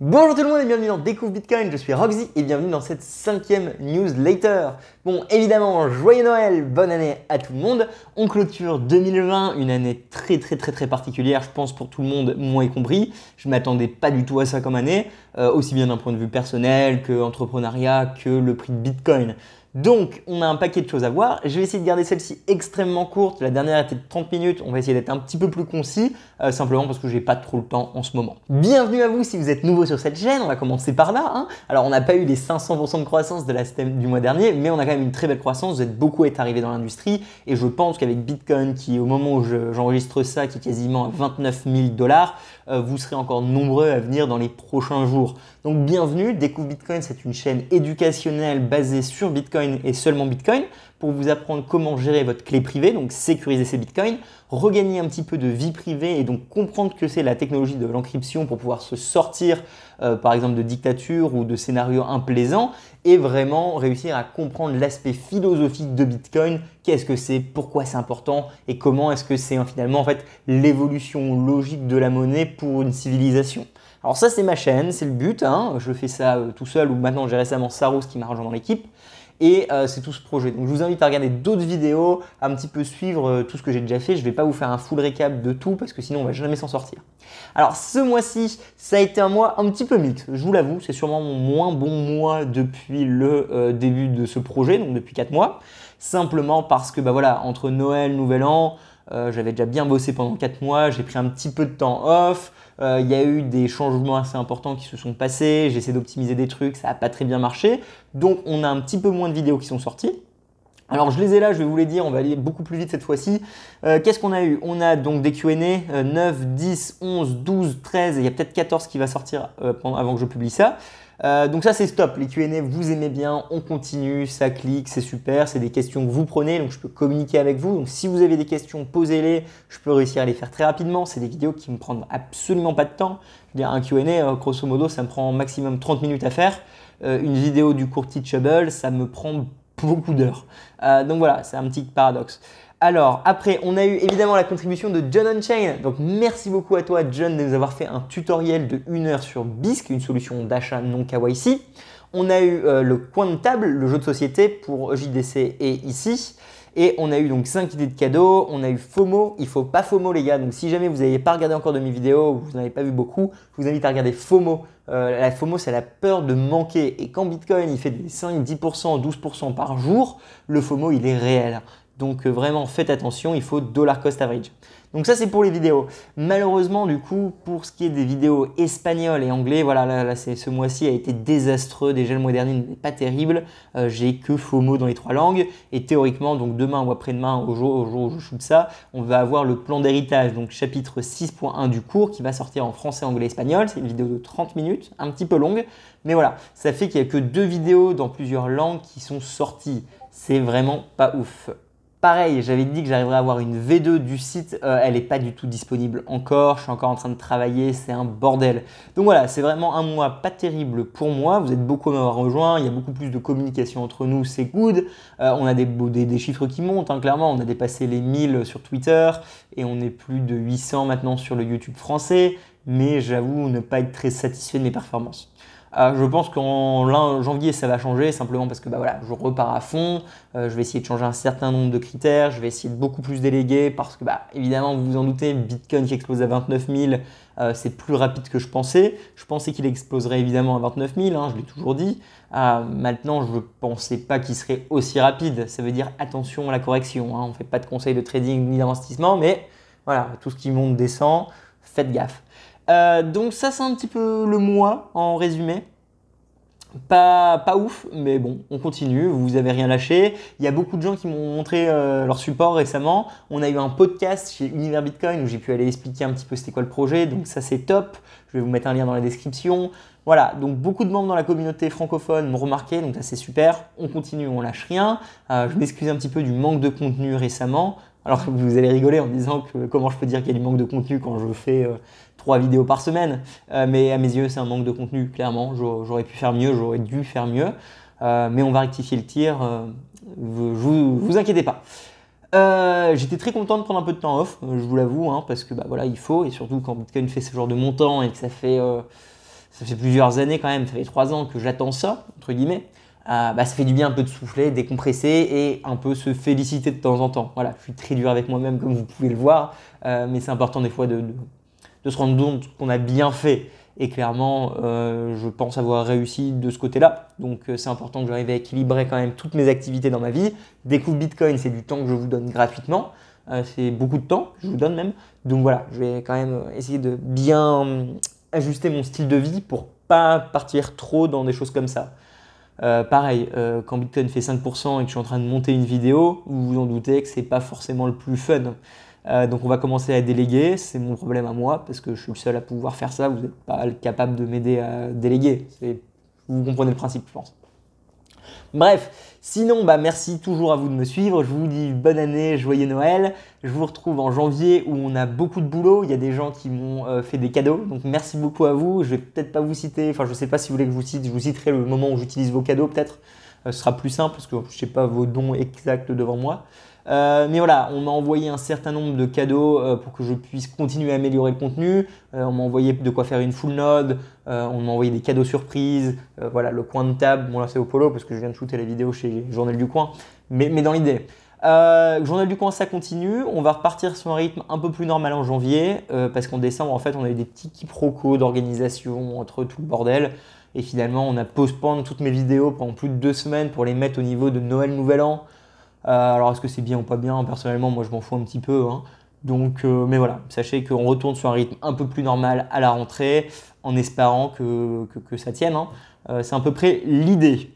Bonjour tout le monde et bienvenue dans Découvre Bitcoin, je suis Roxy et bienvenue dans cette 5e newsletter. Bon, évidemment, joyeux Noël, bonne année à tout le monde. On clôture 2020, une année très particulière, je pense pour tout le monde, moi y compris. Je ne m'attendais pas du tout à ça comme année, aussi bien d'un point de vue personnel que entrepreneuriat, que le prix de Bitcoin. Donc, on a un paquet de choses à voir. Je vais essayer de garder celle-ci extrêmement courte. La dernière était de 30 minutes. On va essayer d'être un petit peu plus concis, simplement parce que j'ai pas trop le temps en ce moment. Bienvenue à vous si vous êtes nouveau sur cette chaîne. On va commencer par là. Alors, on n'a pas eu les 500% de croissance de la du mois dernier, mais on a quand même une très belle croissance. Vous êtes beaucoup arrivés dans l'industrie et je pense qu'avec Bitcoin, qui au moment où j'enregistre ça, qui est quasiment à 29 000 $, vous serez encore nombreux à venir dans les prochains jours. Donc, bienvenue. Découvre Bitcoin, c'est une chaîne éducationnelle basée sur Bitcoin et seulement Bitcoin pour vous apprendre comment gérer votre clé privée, donc sécuriser ses bitcoins, regagner un petit peu de vie privée et donc comprendre que c'est la technologie de l'encryption pour pouvoir se sortir par exemple de dictature ou de scénarios implaisants et vraiment réussir à comprendre l'aspect philosophique de Bitcoin, qu'est-ce que c'est, pourquoi c'est important et comment est-ce que c'est finalement en fait l'évolution logique de la monnaie pour une civilisation. Alors ça c'est ma chaîne, c'est le but, je fais ça tout seul ou maintenant j'ai récemment Saros qui m'a rejoint dans l'équipe. Et c'est tout ce projet. Donc je vous invite à regarder d'autres vidéos, à un petit peu suivre tout ce que j'ai déjà fait. Je ne vais pas vous faire un full récap de tout parce que sinon on va jamais s'en sortir. Alors ce mois-ci, ça a été un mois un petit peu mixte, je vous l'avoue. C'est sûrement mon moins bon mois depuis le début de ce projet, donc depuis 4 mois. Simplement parce que voilà, entre Noël, Nouvel An, j'avais déjà bien bossé pendant 4 mois, j'ai pris un petit peu de temps off. Il y a eu des changements assez importants qui se sont passés, j'ai essayé d'optimiser des trucs, ça n'a pas très bien marché. Donc on a un petit peu moins de vidéos qui sont sorties. Alors je les ai là, je vais vous les dire, on va aller beaucoup plus vite cette fois-ci. Qu'est-ce qu'on a eu? On a donc des Q&A, 9, 10, 11, 12, 13, et il y a peut-être 14 qui va sortir avant que je publie ça. Donc ça c'est stop, les Q&A vous aimez bien, on continue, ça clique, c'est super, c'est des questions que vous prenez, donc je peux communiquer avec vous. Donc si vous avez des questions, posez-les, je peux réussir à les faire très rapidement. C'est des vidéos qui me prennent absolument pas de temps. Je veux dire, un Q&A, grosso modo, ça me prend maximum 30 minutes à faire. Une vidéo du cours Teachable, ça me prend beaucoup d'heures. Donc voilà, c'est un petit paradoxe. Alors après, on a eu évidemment la contribution de John Unchained. Donc merci beaucoup à toi John de nous avoir fait un tutoriel de 1 heure sur Bisq, une solution d'achat non KYC. On a eu le coin de table, le jeu de société pour JDC et ici. Et on a eu donc 5 idées de cadeaux, on a eu FOMO, il ne faut pas FOMO les gars, donc si jamais vous n'avez pas regardé encore de mes vidéos, ou vous n'en avez pas vu beaucoup, je vous invite à regarder FOMO. La FOMO c'est la peur de manquer et quand Bitcoin il fait des 5, 10%, 12% par jour, le FOMO il est réel. Donc vraiment faites attention, il faut dollar cost average. Donc ça c'est pour les vidéos. Malheureusement du coup pour ce qui est des vidéos espagnoles et anglais, voilà là ce mois-ci a été désastreux. Déjà le mois dernier n'était pas terrible. J'ai que FOMO dans les 3 langues et théoriquement donc demain ou après-demain au jour où je shoot ça, on va avoir le plan d'héritage, donc chapitre 6.1 du cours qui va sortir en français, anglais, espagnol. C'est une vidéo de 30 minutes, un petit peu longue, mais voilà, ça fait qu'il n'y a que 2 vidéos dans plusieurs langues qui sont sorties. C'est vraiment pas ouf. Pareil, j'avais dit que j'arriverais à avoir une V2 du site, elle n'est pas du tout disponible encore, je suis encore en train de travailler, c'est un bordel. Donc voilà, c'est vraiment un mois pas terrible pour moi, vous êtes beaucoup à m'avoir rejoint, il y a beaucoup plus de communication entre nous, c'est good. On a des chiffres qui montent, clairement, on a dépassé les 1000 sur Twitter et on est plus de 800 maintenant sur le YouTube français, mais j'avoue ne pas être très satisfait de mes performances. Je pense qu'en janvier ça va changer simplement parce que voilà, je repars à fond, je vais essayer de changer un certain nombre de critères, je vais essayer de beaucoup plus déléguer parce que évidemment vous vous en doutez, Bitcoin qui explose à 29 000 c'est plus rapide que je pensais. Je pensais qu'il exploserait évidemment à 29 000, je l'ai toujours dit. Maintenant je ne pensais pas qu'il serait aussi rapide, ça veut dire attention à la correction, on ne fait pas de conseils de trading ni d'investissement, mais voilà, tout ce qui monte descend, faites gaffe. Donc ça c'est un petit peu le mois en résumé. Pas ouf, mais bon, on continue, vous avez rien lâché. Il y a beaucoup de gens qui m'ont montré leur support récemment. On a eu un podcast chez Univers Bitcoin où j'ai pu aller expliquer un petit peu c'était quoi le projet, donc ça c'est top. Je vais vous mettre un lien dans la description. Voilà, donc beaucoup de membres dans la communauté francophone m'ont remarqué, donc ça c'est super. On continue, on lâche rien. Je m'excuse un petit peu du manque de contenu récemment. Alors vous allez rigoler en disant que comment je peux dire qu'il y a du manque de contenu quand je fais 3 vidéos par semaine, mais à mes yeux c'est un manque de contenu, clairement, j'aurais pu faire mieux, j'aurais dû faire mieux, mais on va rectifier le tir, vous inquiétez pas. J'étais très content de prendre un peu de temps off, je vous l'avoue, parce que voilà, il faut, et surtout quand Bitcoin fait ce genre de montant et que ça fait ça fait plusieurs années quand même, ça fait 3 ans que j'attends ça, entre guillemets. Ça fait du bien un peu de souffler, décompresser et un peu se féliciter de temps en temps. Voilà, je suis très dur avec moi-même comme vous pouvez le voir, mais c'est important des fois de se rendre compte qu'on a bien fait. Et clairement, je pense avoir réussi de ce côté-là. Donc c'est important que j'arrive à équilibrer quand même toutes mes activités dans ma vie. Découvre Bitcoin, c'est du temps que je vous donne gratuitement. C'est beaucoup de temps que je vous donne même. Donc voilà, je vais quand même essayer de bien ajuster mon style de vie pour pas partir trop dans des choses comme ça. Pareil, quand Bitcoin fait 5% et que je suis en train de monter une vidéo, vous vous en doutez que c'est pas forcément le plus fun. Donc on va commencer à déléguer, c'est mon problème à moi parce que je suis le seul à pouvoir faire ça, vous n'êtes pas capable de m'aider à déléguer. Vous comprenez le principe, je pense. Bref, sinon, merci toujours à vous de me suivre. Je vous dis bonne année, joyeux Noël. Je vous retrouve en janvier où on a beaucoup de boulot. Il y a des gens qui m'ont fait des cadeaux. Donc merci beaucoup à vous. Je vais peut-être pas vous citer, enfin je ne sais pas si vous voulez que je vous cite. Je vous citerai le moment où j'utilise vos cadeaux peut-être. Ce sera plus simple parce que je ne sais pas vos dons exacts devant moi. Mais voilà, on m'a envoyé un certain nombre de cadeaux pour que je puisse continuer à améliorer le contenu. On m'a envoyé de quoi faire une full node, on m'a envoyé des cadeaux surprises, voilà, le coin de table. Bon là c'est au polo parce que je viens de shooter la vidéo chez Journal du Coin, mais dans l'idée. Journal du Coin, ça continue. On va repartir sur un rythme un peu plus normal en janvier parce qu'en décembre, en fait, on a eu des petits quiproquos d'organisation entre tout le bordel. Et finalement, on a postpone toutes mes vidéos pendant plus de 2 semaines pour les mettre au niveau de Noël, Nouvel An. Alors, est-ce que c'est bien ou pas bien? Personnellement, moi, je m'en fous un petit peu. Hein. Donc, mais voilà, sachez qu'on retourne sur un rythme un peu plus normal à la rentrée en espérant que ça tienne. Hein. C'est à peu près l'idée.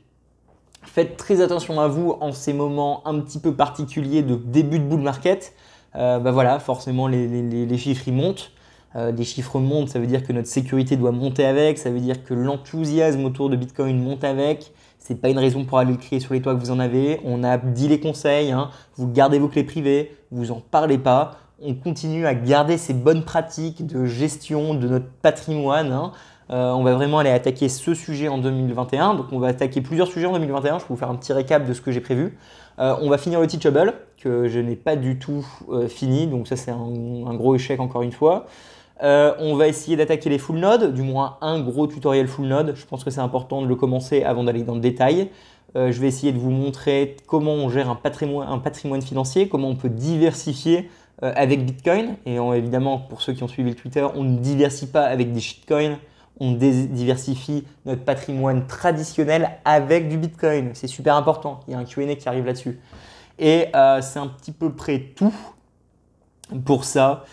Faites très attention à vous en ces moments un petit peu particuliers de début de bull market. Voilà, forcément, les chiffres ils montent. Des chiffres montent, ça veut dire que notre sécurité doit monter avec, ça veut dire que l'enthousiasme autour de Bitcoin monte avec. C'est pas une raison pour aller le crier sur les toits que vous en avez. On a dit les conseils, hein. Vous gardez vos clés privées, vous en parlez pas. On continue à garder ces bonnes pratiques de gestion de notre patrimoine. Hein. On va vraiment aller attaquer ce sujet en 2021. Donc on va attaquer plusieurs sujets en 2021. Je vais vous faire un petit récap de ce que j'ai prévu. On va finir le Teachable que je n'ai pas du tout fini. Donc ça c'est un gros échec encore une fois. On va essayer d'attaquer les full nodes, du moins un gros tutoriel full node. Je pense que c'est important de le commencer avant d'aller dans le détail. Je vais essayer de vous montrer comment on gère un patrimoine financier, comment on peut diversifier avec Bitcoin. Et évidemment, pour ceux qui ont suivi le Twitter, on ne diversifie pas avec des shitcoins, on diversifie notre patrimoine traditionnel avec du Bitcoin. C'est super important, il y a un Q&A qui arrive là-dessus. Et c'est un petit peu près tout pour ça.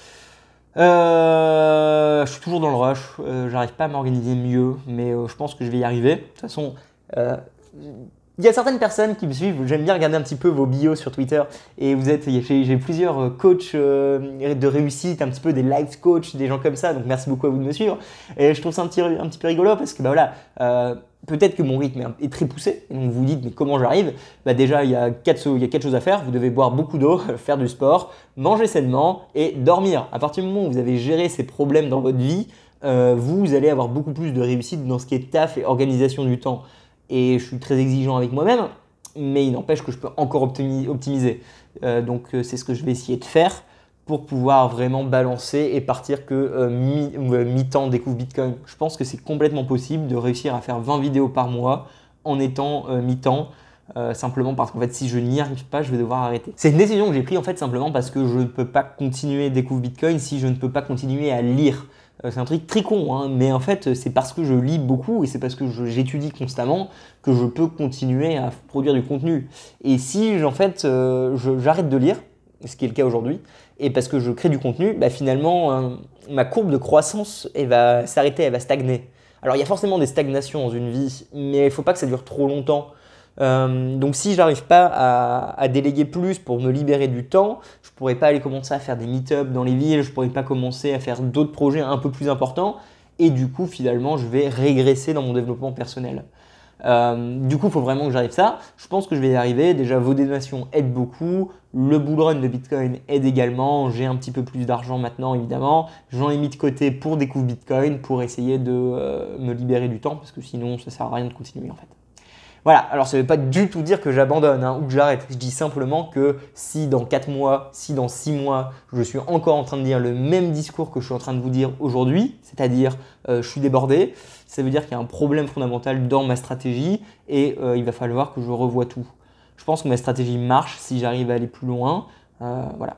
Je suis toujours dans le rush, j'arrive pas à m'organiser mieux, mais je pense que je vais y arriver. De toute façon, il y a certaines personnes qui me suivent, j'aime bien regarder un petit peu vos bios sur Twitter et j'ai plusieurs coachs de réussite, un petit peu des life coachs, des gens comme ça, donc merci beaucoup à vous de me suivre. Et je trouve ça un petit peu rigolo parce que peut-être que mon rythme est très poussé et donc vous vous dites mais comment j'arrive? Déjà il y a 4 choses à faire, vous devez boire beaucoup d'eau, faire du sport, manger sainement et dormir. À partir du moment où vous avez géré ces problèmes dans votre vie, vous allez avoir beaucoup plus de réussite dans ce qui est taf et organisation du temps. Et je suis très exigeant avec moi-même, mais il n'empêche que je peux encore optimiser. Donc c'est ce que je vais essayer de faire pour pouvoir vraiment balancer et partir que mi-temps découvre Bitcoin. Je pense que c'est complètement possible de réussir à faire 20 vidéos par mois en étant mi-temps. Simplement parce qu'en fait si je n'y arrive pas, je vais devoir arrêter. C'est une décision que j'ai prise en fait simplement parce que je ne peux pas continuer découvre Bitcoin si je ne peux pas continuer à lire. C'est un truc très con, hein, mais en fait c'est parce que je lis beaucoup et c'est parce que j'étudie constamment que je peux continuer à produire du contenu. Et si j'arrête de lire, ce qui est le cas aujourd'hui, et parce que je crée du contenu, finalement ma courbe de croissance va s'arrêter, elle va stagner. Alors il y a forcément des stagnations dans une vie, mais il ne faut pas que ça dure trop longtemps. Donc si je n'arrive pas à déléguer plus pour me libérer du temps, je ne pourrais pas aller commencer à faire des meet-up dans les villes, je ne pourrais pas commencer à faire d'autres projets un peu plus importants et du coup finalement je vais régresser dans mon développement personnel. Du coup il faut vraiment que j'arrive ça, je pense que je vais y arriver, déjà vos donations aident beaucoup, le bull run de Bitcoin aide également, j'ai un petit peu plus d'argent maintenant évidemment, j'en ai mis de côté pour découvrir Bitcoin pour essayer de me libérer du temps parce que sinon ça ne sert à rien de continuer en fait. Voilà, alors ça ne veut pas du tout dire que j'abandonne ou que j'arrête. Je dis simplement que si dans 4 mois, si dans 6 mois, je suis encore en train de dire le même discours que je suis en train de vous dire aujourd'hui, c'est-à-dire je suis débordé, ça veut dire qu'il y a un problème fondamental dans ma stratégie et il va falloir que je revoie tout. Je pense que ma stratégie marche si j'arrive à aller plus loin. Voilà.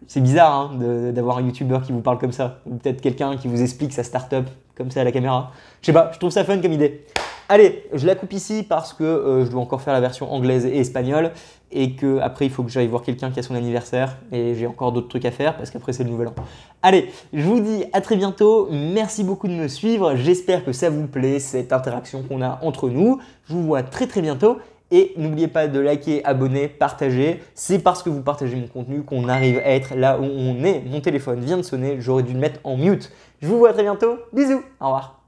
C'est bizarre d'avoir un YouTuber qui vous parle comme ça, ou peut-être quelqu'un qui vous explique sa startup comme ça à la caméra. Je sais pas, je trouve ça fun comme idée. Allez, je la coupe ici parce que je dois encore faire la version anglaise et espagnole et qu'après il faut que j'aille voir quelqu'un qui a son anniversaire et j'ai encore d'autres trucs à faire parce qu'après c'est le nouvel an. Allez, je vous dis à très bientôt, merci beaucoup de me suivre, j'espère que ça vous plaît cette interaction qu'on a entre nous. Je vous vois très bientôt. Et n'oubliez pas de liker, abonner, partager. C'est parce que vous partagez mon contenu qu'on arrive à être là où on est. Mon téléphone vient de sonner, j'aurais dû le mettre en mute. Je vous vois très bientôt. Bisous, au revoir.